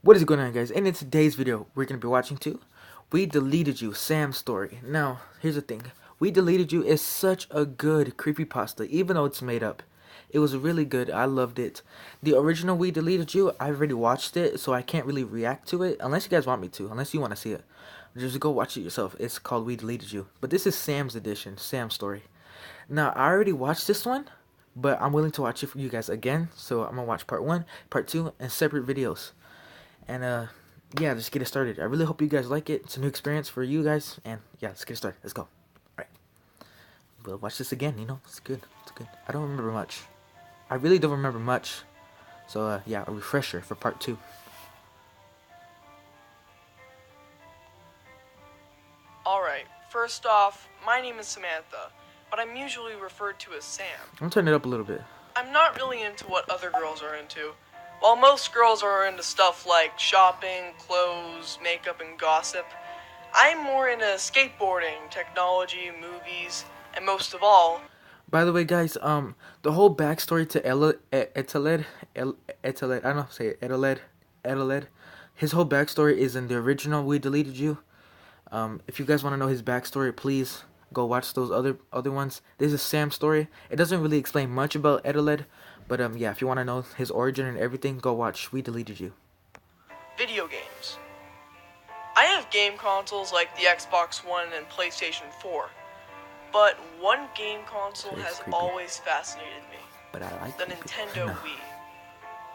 What is going on, guys? And in today's video, we're going to be watching We Deleted You, Sam's story. Now, here's the thing. We Deleted You is such a good creepypasta, even though it's made up. It was really good. I loved it. The original We Deleted You, I already watched it, so I can't really react to it, unless you guys want me to, unless you want to see it. Just go watch it yourself. It's called We Deleted You. But this is Sam's edition, Sam's story. Now, I already watched this one, but I'm willing to watch it for you guys again, so I'm going to watch part 1, part 2, and separate videos. And yeah, just get it started. I really hope you guys like it. It's a new experience for you guys. And yeah, let's get it started. Let's go. Alright. We'll watch this again, It's good. It's good. I don't remember much. I really don't remember much. So yeah, a refresher for part 2. Alright, first off, my name is Samantha, but I'm usually referred to as Sam. I'm gonna turn it up a little bit. I'm not really into what other girls are into. While most girls are into stuff like shopping, clothes, makeup, and gossip, I'm more into skateboarding, technology, movies, and most of all... By the way, guys, the whole backstory to Eteled, I don't know how to say it, Eteled, his whole backstory is in the original We Deleted You. If you guys want to know his backstory, please go watch those other ones. This is Sam's story. It doesn't really explain much about Eteled, but yeah, if you want to know his origin and everything, go watch We Deleted You. Video games. I have game consoles like the Xbox One and PlayStation 4, but one game console has always fascinated me. But I like the Nintendo Wii.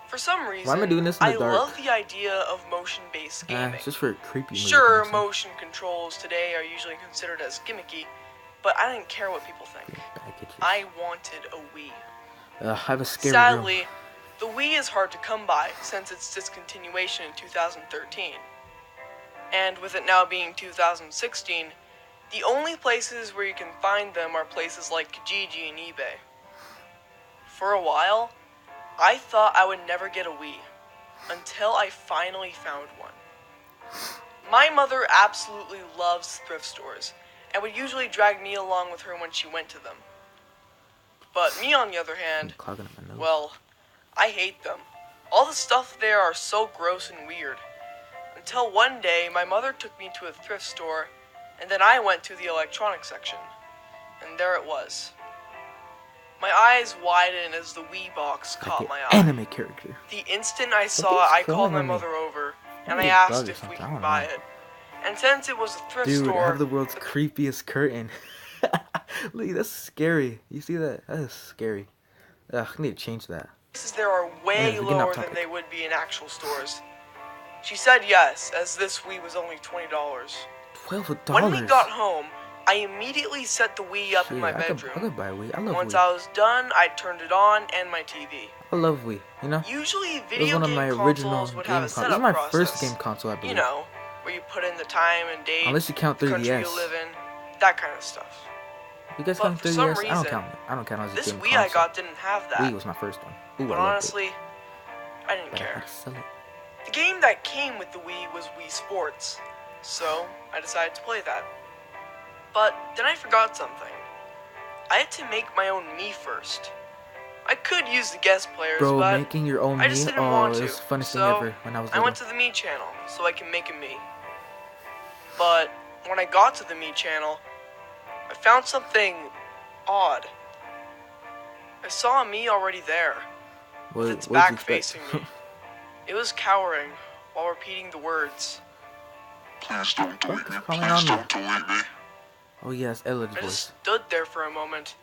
For some reason, why am I doing this in the dark? love the idea of motion-based gaming. It's just for creepy. Sure, motion controls today are usually considered as gimmicky, but I didn't care what people think. I wanted a Wii. I have a scary Sadly, room. the Wii is hard to come by since its discontinuation in 2013. And with it now being 2016, the only places where you can find them are places like Kijiji and eBay. For a while, I thought I would never get a Wii, until I finally found one. My mother absolutely loves thrift stores, and would usually drag me along with her when she went to them. But me, on the other hand, well, I hate them. All the stuff there are so gross and weird. Until one day, my mother took me to a thrift store, and then I went to the electronics section. And there it was. My eyes widened as the Wii box caught my eye. Anime character. The instant I saw it, I called my mother over, and I asked if we could buy it. And since it was a thrift store... Dude, I have the world's creepiest curtain. Look, that's scary. You see that? That is scary. Ugh, I need to change that. Prices there are way lower than they would be in actual stores. She said yes, as this Wii was only $20. $12? When we got home, I immediately set the Wii up in my bedroom. I could buy a Wii. I love Once Wii. I was done, I turned it on and my TV. I love Wii, Usually, it was one of my original game consoles. It was my first game console, I believe. You know, where you put in the time and date, unless you count 3DS. The country you live in, that kind of stuff. You guys count 3DS? I don't count it. I don't count it as a game console. This Wii I got didn't have that. Wii was my first one. Ooh, but honestly, I didn't care. I had to sell it. The game that came with the Wii was Wii Sports, so I decided to play that. But then I forgot something. I had to make my own Mii first. I could use the guest players, but making your own I just didn't want to. It was the funnest thing so ever when I was little. I went to the Mii channel so I can make a Mii. But when I got to the Mii channel, I found something odd. I saw a Mii already there, with its back facing me. It was cowering while repeating the words. Please don't delete me. Please don't delete me. Oh yes, Ella's voice. I just stood there for a moment,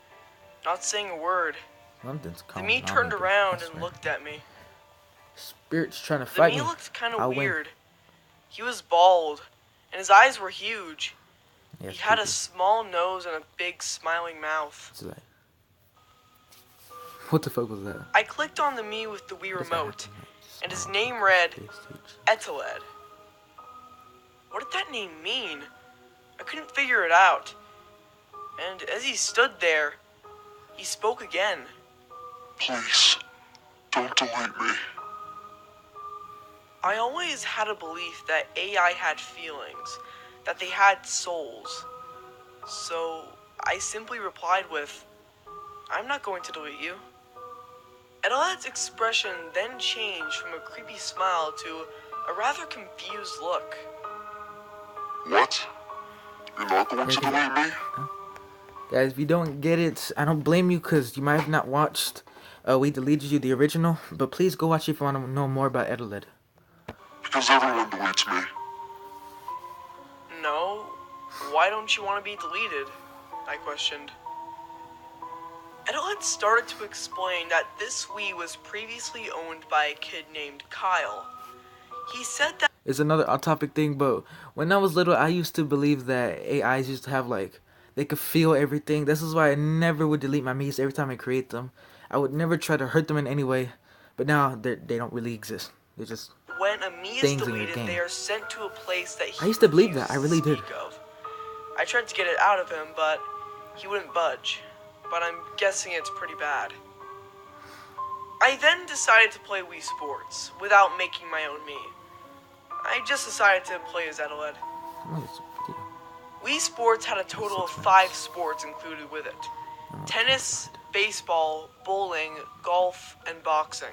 not saying a word. London's the Mii turned around and looked at me. Spirit's trying to fight me. The Mii looked kind of weird. He was bald, and his eyes were huge. He had a small nose and a big smiling mouth. What's that? What the fuck was that? I clicked on the Mii with the Wii remote, and his name read Eteled. What did that name mean? I couldn't figure it out. And as he stood there, he spoke again. Please, don't delete me. I always had a belief that AI had feelings, that they had souls. So I simply replied with, I'm not going to delete you. Eteled's expression then changed from a creepy smile to a rather confused look. What? You're not going to delete me? Guys, if you don't get it, I don't blame you because you might have not watched We Deleted You, the original. But please go watch it if you want to know more about Edeled. Because everyone deletes me. No, why don't you want to be deleted? I questioned. Edeled started to explain that this Wii was previously owned by a kid named Kyle. He said that It's another off-topic thing, but when I was little, I used to believe that AIs used to have, like, they could feel everything. This is why I never would delete my Miis every time I create them. I would never try to hurt them in any way, but now they don't really exist. They're just when a Mii is things in your deleted, game. they are sent to a place that he I used to believe that. refuses I really to did. speak of. I tried to get it out of him, but he wouldn't budge. But I'm guessing it's pretty bad. I then decided to play Wii Sports without making my own Mii. I just decided to play as Edeled. Oh, it's a video. Wii Sports had a total of 5 sports included with it. Tennis, baseball, bowling, golf, and boxing.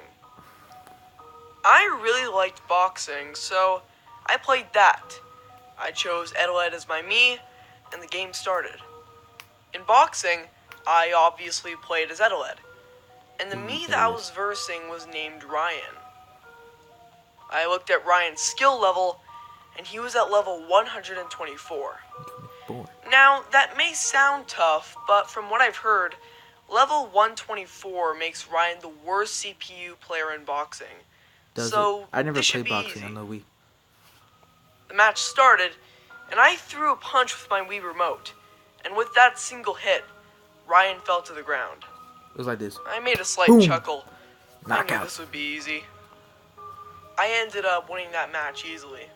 I really liked boxing, so I played that. I chose Edeled as my Mii, and the game started. In boxing, I obviously played as Edeled, and the Mii that I was versing was named Ryan. I looked at Ryan's skill level, and he was at level 124. Boy. Now, that may sound tough, but from what I've heard, level 124 makes Ryan the worst CPU player in boxing. Does So, it? I never this should played be boxing easy. on the Wii. The match started, and I threw a punch with my Wii remote, and with that single hit, Ryan fell to the ground. It was like this. I made a slight Boom. chuckle. I knew Knockout. this would be easy. I ended up winning that match easily.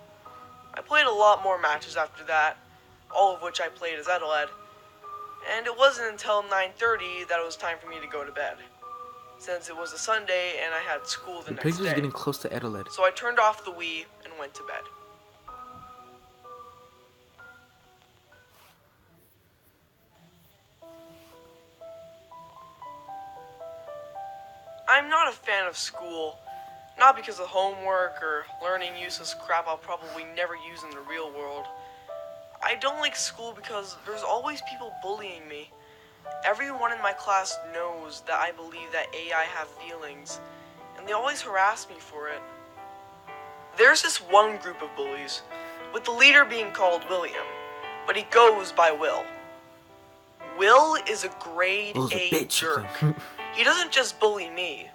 I played a lot more matches after that, all of which I played as Edeled, and it wasn't until 9:30 that it was time for me to go to bed, since it was a Sunday and I had school the The next picture's day. getting close to Edeled. So I turned off the Wii and went to bed. I'm not a fan of school, not because of homework or learning useless crap I'll probably never use in the real world. I don't like school because there's always people bullying me. Everyone in my class knows that I believe that AI have feelings, and they always harass me for it. There's this one group of bullies, with the leader being called William, but he goes by Will. Will is a grade Will's a A bitch. jerk. He doesn't just bully me,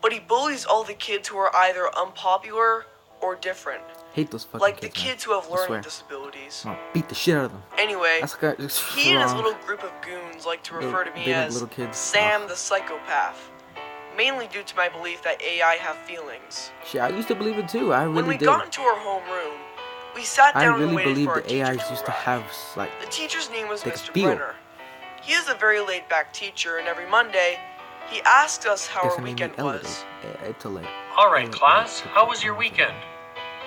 but he bullies all the kids who are either unpopular or different, Hate those fucking like the kids, man. kids who have I swear. learning disabilities. I'm gonna beat the shit out of them. Anyway, That's got he and his wrong. little group of goons like to refer to me They like as little kids. Sam Ugh. the Psychopath, mainly due to my belief that AI have feelings. Shit, I used to believe it too. I When really we did. got into our homeroom, we sat I down and really waited believe for our the teacher AIs to used to arrive. have like The teacher's name was they could Mr. feel. Brenner. He is a very laid-back teacher, and every Monday, he asked us how guess our the name weekend Elevate. was. It's a late. All right, class, how was your weekend?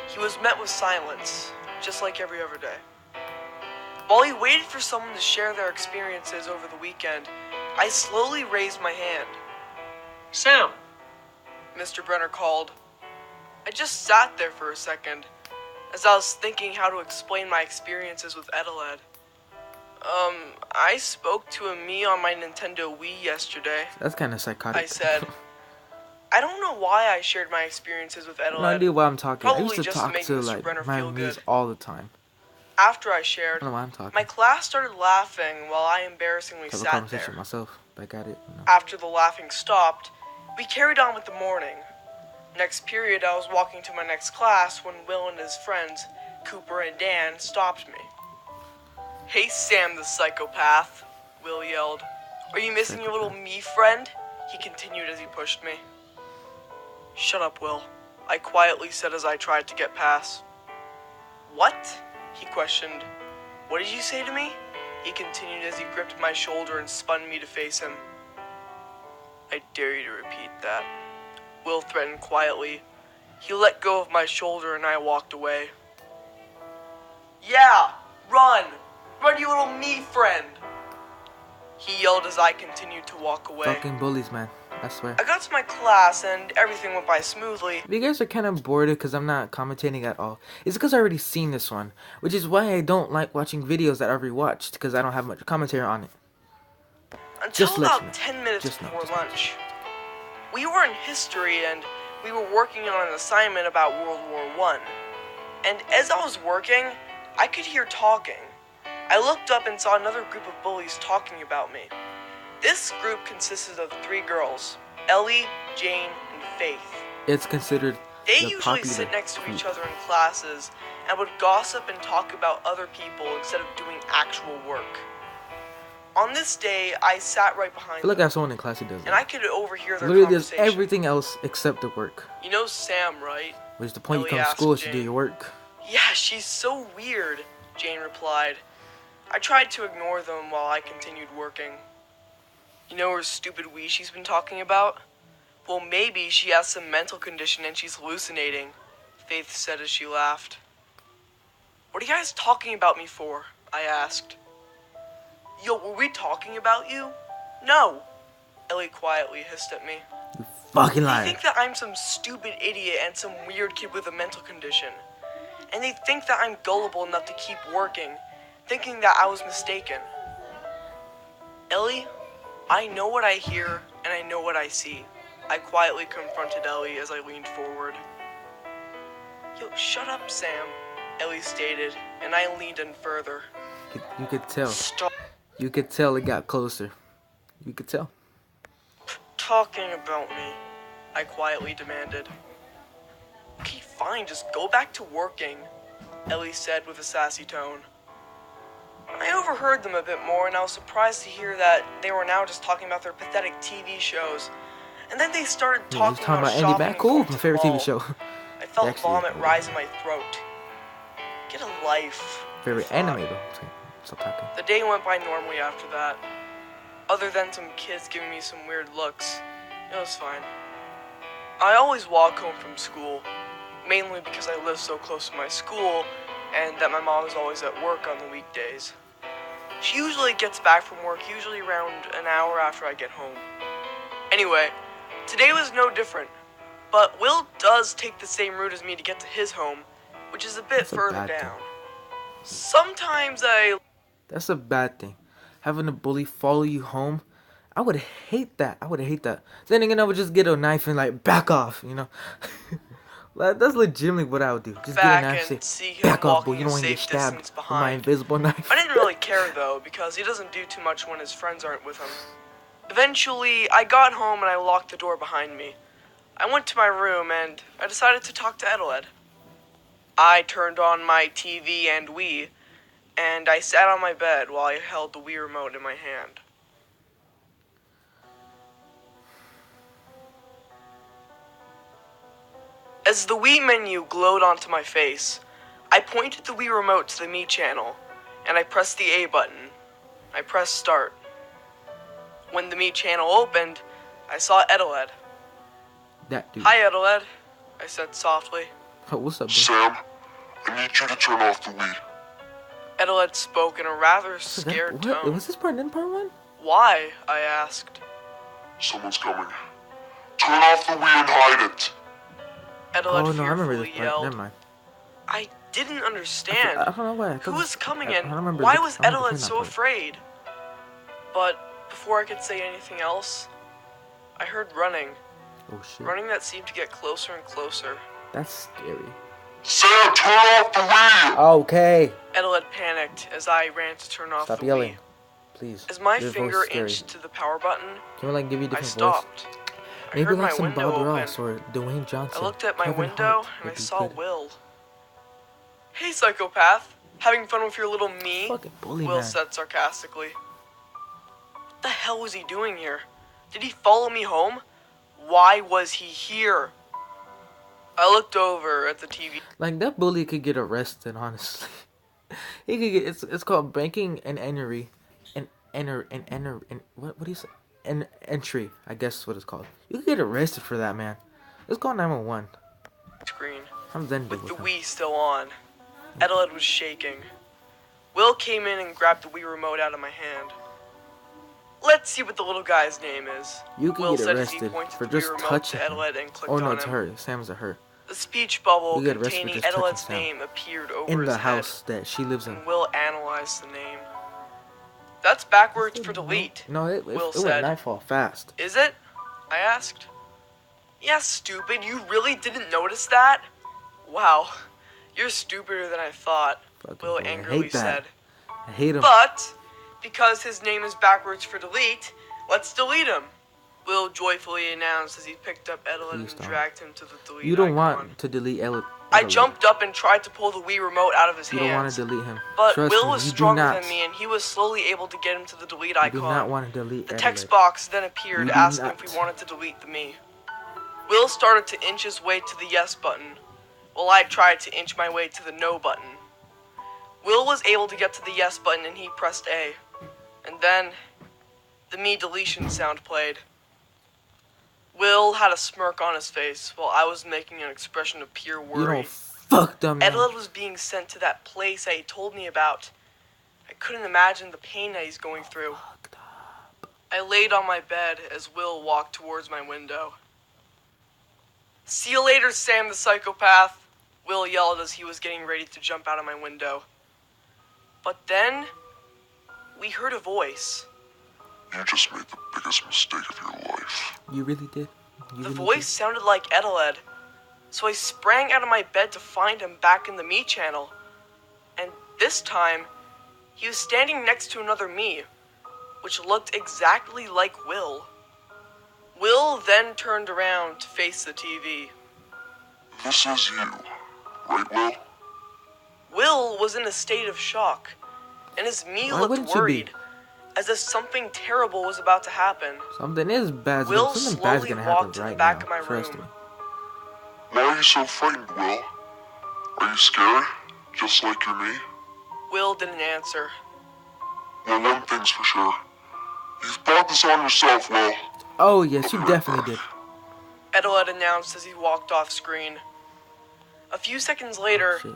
He was met with silence, just like every other day. While he waited for someone to share their experiences over the weekend, I slowly raised my hand. Sam, Mr. Brenner called. I just sat there for a second, as I was thinking how to explain my experiences with Edeled. I spoke to a Mii on my Nintendo Wii yesterday. That's kind of psychotic. I said, I don't know why I shared my experiences with Edeled. No idea why I'm talking. I used Probably to just to talk make to Mr. like Brenner my feel Miis good. all the time. After I I shared, don't know why I'm talking. my class started laughing while I embarrassingly Have a sat conversation there. with myself. Back at it. You know. After the laughing stopped, we carried on with the morning. Next period, I was walking to my next class when Will and his friends, Cooper and Dan, stopped me. Hey, Sam the Psychopath, Will yelled. Are you missing your little me friend? He continued as he pushed me. Shut up, Will, I quietly said as I tried to get past. What? He questioned. What did you say to me? He continued as he gripped my shoulder and spun me to face him. I dare you to repeat that, Will threatened quietly. He let go of my shoulder and I walked away. Yeah, run! Run, you little me friend! He yelled as I continued to walk away. Fucking bullies, man. I swear. I got to my class and everything went by smoothly. If you guys are kind of bored because I'm not commentating at all, it's because I already seen this one, which is why I don't like watching videos that I've rewatched, because I don't have much commentary on it. Until Just let you about know. 10 minutes Just know, before just know. lunch. We were in history and we were working on an assignment about World War I. And as I was working, I could hear talking. I looked up and saw another group of bullies talking about me. This group consisted of 3 girls, Ellie, Jane, and Faith. It's considered They the usually popular sit next to each group. other in classes and would gossip and talk about other people instead of doing actual work. On this day, I sat right I behind feel like I them, have someone in class who does and I that. could overhear their Literally does conversation. everything else except the work. You know Sam, right? Which is the point you Ellie come to asked school is to do Jane. your work. Yeah, she's so weird, Jane replied. I tried to ignore them while I continued working. You know her stupid wee she's been talking about? Well, maybe she has some mental condition and she's hallucinating, Faith said as she laughed. What are you guys talking about me for? I asked. Yo, were we talking about you? No, Ellie quietly hissed at me. You fucking They liar. think that I'm some stupid idiot and some weird kid with a mental condition. And they think that I'm gullible enough to keep working, thinking that I was mistaken. Ellie, I know what I hear and I know what I see. I quietly confronted Ellie as I leaned forward. Yo, shut up, Sam, Ellie stated, and I leaned in further. You could tell. Stop You could tell it got closer. You could tell. talking about me, I quietly demanded. Okay, fine, just go back to working, Ellie said with a sassy tone. I overheard them a bit more, and I was surprised to hear that they were now just talking about their pathetic TV shows. And then they started Yeah, talking he's talking about Andy shopping Back. Cool, and going my to favorite the TV mall. show. I felt Actually, vomit yeah. rise in my throat. Get a life. Favorite I thought. anime though. Stop talking. The day went by normally after that. Other than some kids giving me some weird looks, it was fine. I always walk home from school, mainly because I live so close to my school and that my mom is always at work on the weekdays. She usually gets back from work usually around an hour after I get home. Anyway, today was no different, but Will does take the same route as me to get to his home, which is a bit That's a further bad thing. down. Sometimes I That's a bad thing. Having a bully follow you home, I would hate that. I would hate that. Then again, I would just get a knife and like back off, you know. Like, that's legitimately what I would do. Just get a back knife and and say, see him back off, boy. walking You a don't want to get safe stabbed distance with my behind. invisible knife. I didn't really care though, because he doesn't do too much when his friends aren't with him. Eventually, I got home and I locked the door behind me. I went to my room and I decided to talk to Edeled. I turned on my TV and Wii, and I sat on my bed while I held the Wii remote in my hand. As the Wii menu glowed onto my face, I pointed the Wii remote to the Me channel, and I pressed the A button. I pressed start. When the Me channel opened, I saw Edeled. That dude. Hi, Edeled, I said softly. Oh, what's up, bro? Sam, I need you to turn off the Wii. Edeled spoke in a rather Was that- scared what? tone. Was this part in part one? Why? I asked. Someone's coming. Turn off the Wii and hide it. Edeled Oh no, I remember fearfully this part. yelled. Never mind. I didn't I understand. don't know why. I Who thought was this- coming I in? don't remember Why this- was I remember Edeled hearing that so part. afraid? But before I could say anything else, I heard running. Oh shit. Running that seemed to get closer and closer. That's scary. Sam, turn off the Wii! Okay. Edeled panicked as I ran to turn off Stop the yelling. Wii. Please. As my Your voice finger is scary. inched to the power button, Can we like give you a I different voice? stopped. I Maybe heard like my some window Bob open. Ross or Dwayne Johnson. I looked at my Kevin window Hart and I would be saw good. Will. Hey, psychopath. Having fun with your little me? Fucking bully Will man. said sarcastically. What the hell was he doing here? Did he follow me home? Why was he here? I looked over at the TV. Like that bully could get arrested, honestly. He could get it's called breaking an entry, what do you say? An entry, I guess is what it's called. You could get arrested for that, man. Let's call 911. Screen. I'm then With with the him. Wii still on. Edeled was shaking. Will came in and grabbed the Wii remote out of my hand. Let's see what the little guy's name is. You can Will get said as he arrested pointed for the Wii just remote touching to him. Edeled and clicked Oh no, on it's him. her. Sam's a her. The speech bubble You get arrested for containing just touching Edeled's Sam. name appeared over In his the head, house that she lives in. and Will analyzed the name. That's backwards for delete. No, it Will went said. nightfall fast. Is it? I asked. Yeah, stupid. You really didn't notice that? Wow. You're stupider than I thought, Fucking Will boy, I angrily hate that. said. I hate him. But, because his name is backwards for delete, let's delete him. Will joyfully announced as he picked up Edeled Please and don't. dragged him to the delete You don't icon. want to delete Elliot. I jumped up and tried to pull the Wii remote out of his You hands. don't want to delete him. But Trust Will me, was you do stronger not. than me, and he was slowly able to get him to the delete You icon. do not want to delete The Elliot. text box then appeared You do asking not. if we wanted to delete the me. Will started to inch his way to the yes button, while I tried to inch my way to the no button. Will was able to get to the yes button and he pressed A. And then, the me deletion sound played. Will had a smirk on his face, while I was making an expression of pure You worry. don't fuck them. Edeled was being sent to that place that he told me about. I couldn't imagine the pain that he's going through. I laid on my bed as Will walked towards my window. See you later, Sam the psychopath, Will yelled as he was getting ready to jump out of my window. But then, we heard a voice. You just made the biggest mistake of your life. You really did. You The really voice sounded like Edeled, so I sprang out of my bed to find him back in the me channel. And this time, he was standing next to another me, which looked exactly like Will. Will then turned around to face the TV. This is you, right, Will? Will was in a state of shock, and his me Why looked wouldn't you be? worried, as if something terrible was about to happen. Something is bad. Will Something bad's slowly gonna happen walked to right the back now. of my Trust room. me. Why are you so frightened, Will? Are you scared? Just like you're me? Will didn't answer. Well, one thing's for sure. You've brought this on yourself, Will. Oh yes, you definitely did. Edeled announced as he walked off screen. A few seconds later, Shit.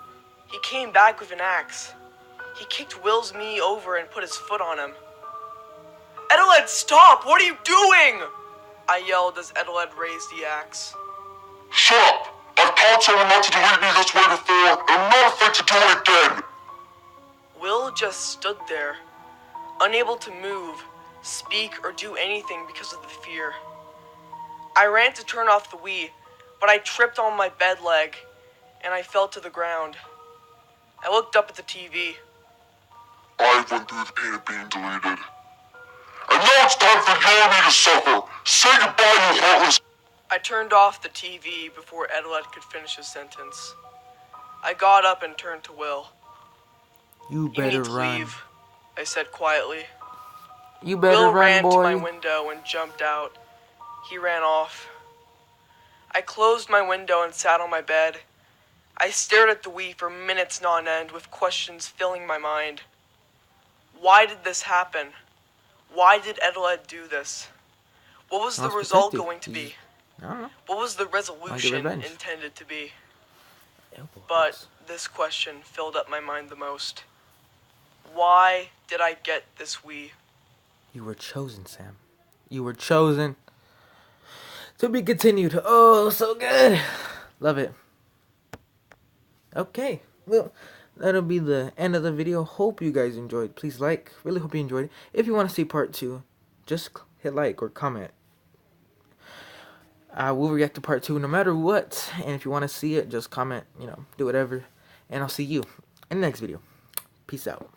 he came back with an axe. He kicked Will's me over and put his foot on him. Edeled, stop! What are you doing? I yelled as Edeled raised the axe. Shut up! I've taught someone not to delete me this way before, and I'm not afraid to do it again! Will just stood there, unable to move, speak, or do anything because of the fear. I ran to turn off the Wii, but I tripped on my bed leg, and I fell to the ground. I looked up at the TV. I went through the pain of being deleted. And now it's time for you and me to suffer! Say goodbye, you heartless... I turned off the TV before Edeled could finish his sentence. I got up and turned to Will. You You better need to run. leave, I said quietly. You better Will run, ran to my boy. window and jumped out. He ran off. I closed my window and sat on my bed. I stared at the Wii for minutes on end with questions filling my mind. Why did this happen? Why did Edeled do this? What was the Lost result protected. going to be? I don't know. What was the resolution revenge. intended to be? Elbow But hurts. this question filled up my mind the most. Why did I get this Wii? You were chosen, Sam. You were chosen. To be continued. Oh, so good. Love it. Okay. Well, that'll be the end of the video. Hope you guys enjoyed. Please like. Really hope you enjoyed it. If you want to see part 2, just hit like or comment. I will react to part 2 no matter what. And if you want to see it, just comment, do whatever. And I'll see you in the next video. Peace out.